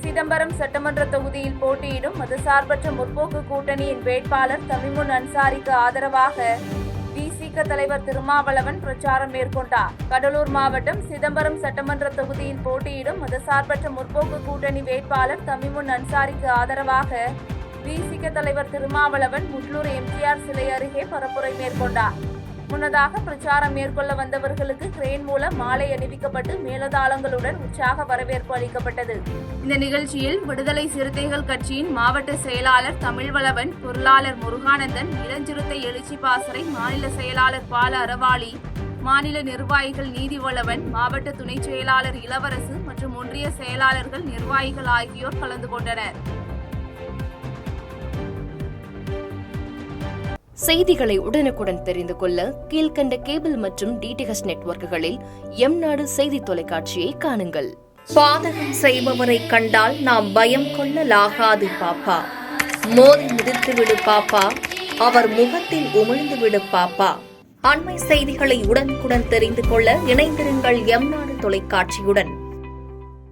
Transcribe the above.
சிதம்பரம் சட்டமன்ற தொகுதியில் போட்டியிடும் மதசார்பற்ற முற்போக்கு கூட்டணியின் வேட்பாளர் தமிமுன் அன்சாரிக்கு ஆதரவாக விசிக தலைவர் திருமாவளவன் பிரச்சாரம் மேற்கொண்டார். கடலூர் மாவட்டம் சிதம்பரம் சட்டமன்ற தொகுதியில் போட்டியிடும் மதசார்பற்ற முற்போக்கு கூட்டணி வேட்பாளர் தமிமுன் அன்சாரிக்கு ஆதரவாக விசிக தலைவர் திருமாவளவன் முட்லூர் எம்ஜிஆர் சிலை அருகே பரப்புரை மேற்கொண்டார். முன்னதாக பிரச்சாரம் மேற்கொள்ள வந்தவர்களுக்கு கிரேன் மூலம் மாலை அணிவிக்கப்பட்டு மேலதாளங்களுடன் உற்சாக வரவேற்பு அளிக்கப்பட்டது. இந்த நிகழ்ச்சியில் விடுதலை சிறுத்தைகள் கட்சியின் மாவட்ட செயலாளர் தமிழ்வளவன், பொருளாளர் முருகானந்தன், இளஞ்சிறுத்தை எழுச்சி பாசறை மாநில செயலாளர் பால அறவாளி, மாநில நிர்வாகிகள் நீதிவளவன், மாவட்ட துணை செயலாளர் இளவரசு மற்றும் ஒன்றிய செயலாளர்கள், நிர்வாகிகள் ஆகியோர் கலந்து கொண்டனர். செய்திகளை உடனுக்குடன் தெரிந்து கொள்ள கீழ்கண்ட கேபிள் மற்றும் டிடிஎச் நெட்வொர்க்குகளில் எம்நாடு செய்தி தொலைக்காட்சியை காணுங்கள். பாதகம் செய்பவரை கண்டால் நாம் பயம் கொள்ளலாகாது பாப்பா. மோதி மிதித்துவிடு பாப்பா, அவர் முகத்தில் உமிழ்ந்துவிடு பாப்பா. அண்மை செய்திகளை உடனுக்குடன் தெரிந்து கொள்ள இணைந்திருங்கள் எம்நாடு தொலைக்காட்சியுடன்.